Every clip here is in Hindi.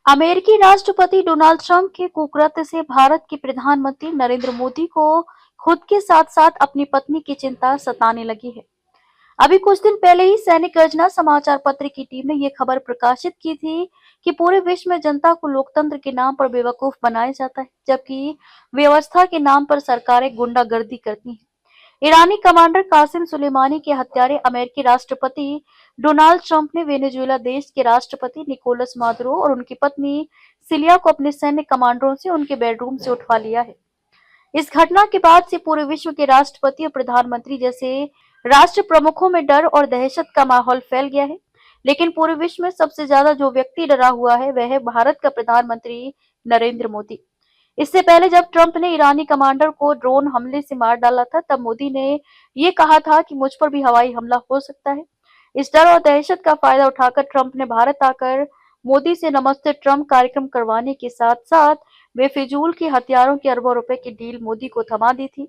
अमेरिकी राष्ट्रपति डोनाल्ड ट्रंप के कुकृत्य से भारत के प्रधानमंत्री नरेंद्र मोदी को खुद के साथ साथ अपनी पत्नी की चिंता सताने लगी है। अभी कुछ दिन पहले ही सैनिक गर्जना समाचार पत्र की टीम ने यह खबर प्रकाशित की थी कि पूरे विश्व में जनता को लोकतंत्र के नाम पर बेवकूफ बनाया जाता है, जबकि व्यवस्था के नाम पर सरकारें गुंडागर्दी करती हैं। ईरानी कमांडर कासिम सुलेमानी के हत्यारे अमेरिकी राष्ट्रपति डोनाल्ड ट्रंप ने वेनेजुएला देश के राष्ट्रपति निकोलस मादुरो और उनकी पत्नी सिलिया को अपने सैन्य कमांडरों से उनके बेडरूम से उठवा लिया है। इस घटना के बाद से पूरे विश्व के राष्ट्रपति और प्रधानमंत्री जैसे राष्ट्र प्रमुखों में डर और दहशत का माहौल फैल गया है। लेकिन पूरे विश्व में सबसे ज्यादा जो व्यक्ति डरा हुआ है वह है भारत का प्रधानमंत्री नरेंद्र मोदी। इससे पहले जब ट्रंप ने ईरानी कमांडर को ड्रोन हमले से मार डाला था, तब मोदी ने ये कहा था कि मुझ पर भी हवाई हमला हो सकता है। इस डर और दहशत का फायदा उठाकर ट्रंप ने भारत आकर मोदी से नमस्ते ट्रंप कार्यक्रम करवाने के साथ साथ बेफिजूल की हथियारों की अरबों रुपए की डील मोदी को थमा दी थी।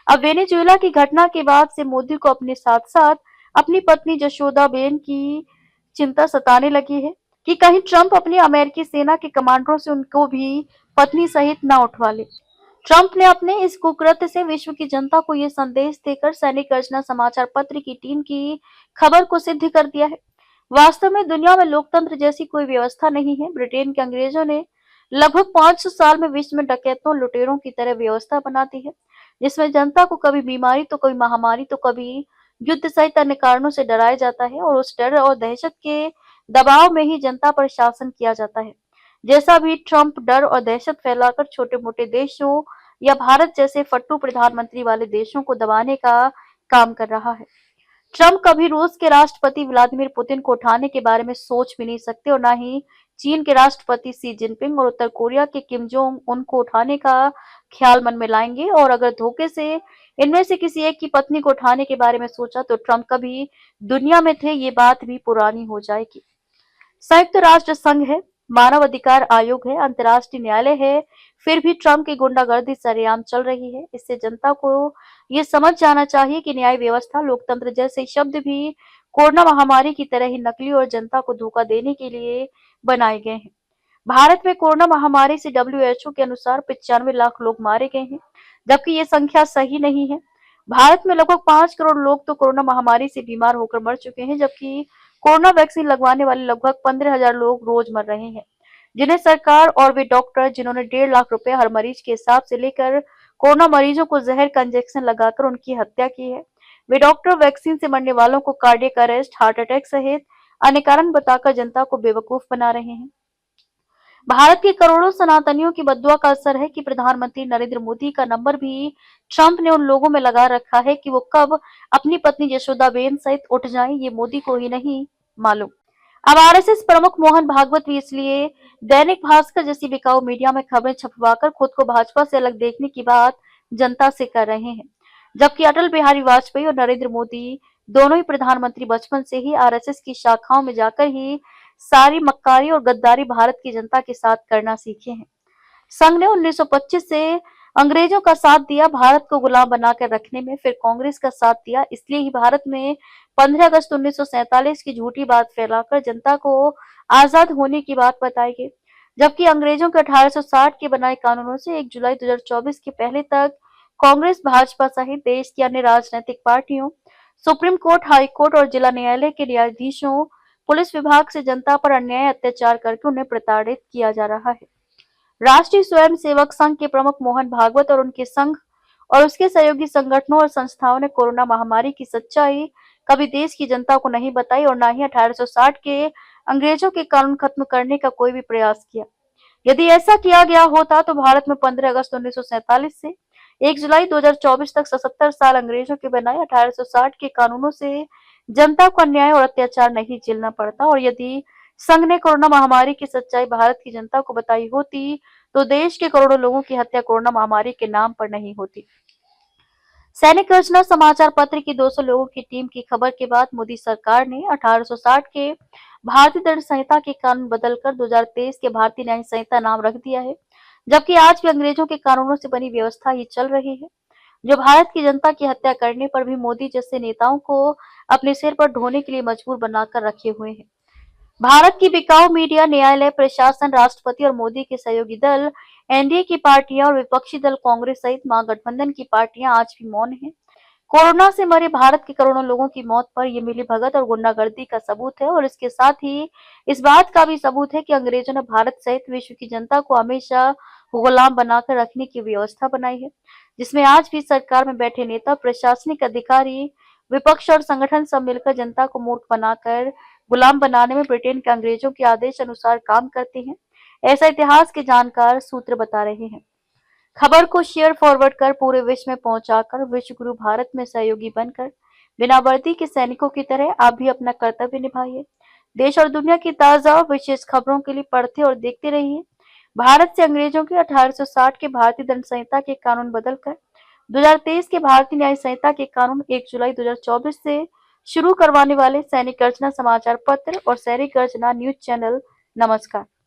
अब वेनेजुएला की घटना के बाद से मोदी को अपने साथ साथ अपनी पत्नी जशोदाबेन की चिंता सताने लगी है कि कहीं ट्रंप अपनी अमेरिकी सेना के कमांडरों से उनको भी पत्नी सहित न उठवा ले। ट्रंप ने अपने इस कुकृत्य से विश्व की जनता को यह संदेश देकर सैनिक गर्जना समाचार पत्र की टीम की खबर को सिद्ध कर दिया है। वास्तव में दुनिया में लोकतंत्र जैसी कोई व्यवस्था नहीं है। ब्रिटेन के अंग्रेजों ने लगभग 500 साल में विश्व में डकैतों लुटेरों की तरह व्यवस्था बना दी है, जिसमें जनता को कभी बीमारी तो कभी महामारी तो कभी युद्ध सहित अन्य कारणों से डराया जाता है और उस डर और दहशत के दबाव में ही जनता पर शासन किया जाता है। जैसा भी ट्रंप डर और दहशत फैलाकर छोटे मोटे देशों या भारत जैसे फट्टू प्रधानमंत्री वाले देशों को दबाने का काम कर रहा है। ट्रंप कभी रूस के राष्ट्रपति व्लादिमीर पुतिन को उठाने के बारे में सोच भी नहीं सकते और न ही चीन के राष्ट्रपति शी जिनपिंग और उत्तर कोरिया के किम जोंग उन को उठाने का ख्याल मन में लाएंगे। और अगर धोखे से इनमें से किसी एक की पत्नी को उठाने के बारे में सोचा तो ट्रंप कभी दुनिया में थे ये बात भी पुरानी हो जाएगी। संयुक्त राष्ट्र संघ है, मानव अधिकार आयोग है, अंतर्राष्ट्रीय न्यायालय है, फिर भी ट्रंप की गुंडागर्दी सरेआम चल रही है। इससे जनता को ये समझ जाना चाहिए कि न्याय व्यवस्था लोकतंत्र जैसे शब्द भी कोरोना महामारी की तरह ही नकली और जनता को धोखा देने के लिए बनाए गए हैं। भारत में कोरोना महामारी से WHO के अनुसार 95 लाख लोग मारे गए हैं, जबकि ये संख्या सही नहीं है। भारत में लगभग 5 करोड़ लोग तो कोरोना महामारी से बीमार होकर मर चुके हैं, जबकि कोरोना वैक्सीन लगवाने वाले लगभग 15,000 लोग रोज मर रहे हैं, जिन्हें सरकार और वे डॉक्टर जिन्होंने 1.5 लाख रुपए हर मरीज के हिसाब से लेकर कोरोना मरीजों को जहर का इंजेक्शन लगाकर उनकी हत्या की है। वे डॉक्टर वैक्सीन से मरने वालों को कार्डियक अरेस्ट, हार्ट अटैक सहित अन्य कारण बताकर जनता को बेवकूफ बना रहे हैं। भारत के करोड़ों सनातनियों की बद्दुआ का असर है कि प्रधानमंत्री नरेंद्र मोदी का नंबर भी ट्रंप ने उन लोगों में लगा रखा है कि वो कब अपनी पत्नी जशोदाबेन सहित उठ जाएं, ये मोदी को ही नहीं मालूम। अब आरएसएस प्रमुख मोहन भागवत भी इसलिए दैनिक भास्कर जैसी बिकाऊ मीडिया में खबरें छपवाकर खुद को भाजपा से अलग देखने की बात जनता से कर रहे हैं, जबकि अटल बिहारी वाजपेयी और नरेंद्र मोदी दोनों ही प्रधानमंत्री बचपन से ही आरएसएस की शाखाओं में जाकर ही सारी मक्कारी और गद्दारी भारत की जनता के साथ करना सीखे हैं। संघ ने 1925 से अंग्रेजों का साथ दिया भारत को गुलाम बनाकर रखने में, फिर कांग्रेस का साथ दिया, इसलिए ही भारत में 15 अगस्त 1947 की झूठी बात फैलाकर जनता को आजाद होने की बात बताई गई, जबकि अंग्रेजों के 1860 के बनाए कानूनों से 1 जुलाई 2024 के पहले तक कांग्रेस, भाजपा सहित देश की अन्य राजनीतिक पार्टियों, सुप्रीम कोर्ट, हाई कोर्ट और जिला न्यायालय के न्यायाधीशों, पुलिस विभाग से जनता पर अन्याय अत्याचार करके उन्हें प्रताड़ित किया जा रहा है। राष्ट्रीय स्वयंसेवक संघ के प्रमुख मोहन भागवत और उनके संघ और उसके सहयोगी संगठनों और संस्थाओं ने कोरोना महामारी की सच्चाई कभी देश की जनता को नहीं बताई और न ही 1860 के अंग्रेजों के कानून खत्म करने का कोई भी प्रयास किया। यदि ऐसा किया गया होता तो भारत में 15 अगस्त 1947 से 1 जुलाई 2024 तक 77 साल अंग्रेजों के बनाए 1860 के कानूनों से जनता को अन्याय और अत्याचार नहीं झेलना पड़ता। और यदि संघ ने कोरोना महामारी की सच्चाई भारत की जनता को बताई होती तो देश के करोड़ों लोगों की हत्या कोरोना महामारी के नाम पर नहीं होती। सैनिक गर्जना समाचार पत्र की 200 लोगों की टीम की खबर के बाद मोदी सरकार ने 1860 के भारतीय दंड संहिता के कानून बदलकर 2023 के भारतीय न्याय संहिता नाम रख दिया है, जबकि आज भी अंग्रेजों के कानूनों से बनी व्यवस्था ही चल रही है, जो भारत की जनता की हत्या करने पर भी मोदी जैसे नेताओं को अपने सिर पर ढोने के लिए मजबूर बनाकर रखे हुए हैं। भारत की बिकाऊ मीडिया, न्यायालय, प्रशासन, राष्ट्रपति और मोदी के सहयोगी दल, एनडीए की पार्टियां और विपक्षी दल कांग्रेस सहित महागठबंधन की पार्टियां आज भी मौन हैं। कोरोना से मरे भारत के करोड़ों लोगों की मौत पर ये मिलीभगत और गुंडागर्दी का सबूत है और इसके साथ ही इस बात का भी सबूत है कि अंग्रेजों ने भारत सहित विश्व की जनता को हमेशा गुलाम बनाकर रखने की व्यवस्था बनाई है, जिसमें आज भी सरकार में बैठे नेता, प्रशासनिक अधिकारी, विपक्ष और संगठन सब मिलकर जनता को मूर्ख बनाकर गुलाम बनाने में ब्रिटेन के अंग्रेजों के आदेश अनुसार काम करते हैं। ऐसा इतिहास के जानकार सूत्र बता रहे हैं। खबर को शेयर फॉरवर्ड कर पूरे विश्व में पहुंचाकर विश्व गुरु भारत में सहयोगी बनकर बिना वर्दी के सैनिकों की तरह आप भी अपना कर्तव्य निभाइए। देश और दुनिया की ताजा और विशेष खबरों के लिए पढ़ते और देखते रहिए। भारत से अंग्रेजों के 1860 के भारतीय दंड संहिता के कानून बदलकर 2023 के भारतीय न्याय संहिता के कानून 1 जुलाई 2024 से शुरू करवाने वाले सैनिक गर्जना समाचार पत्र और सैनिक गर्जना न्यूज चैनल। नमस्कार।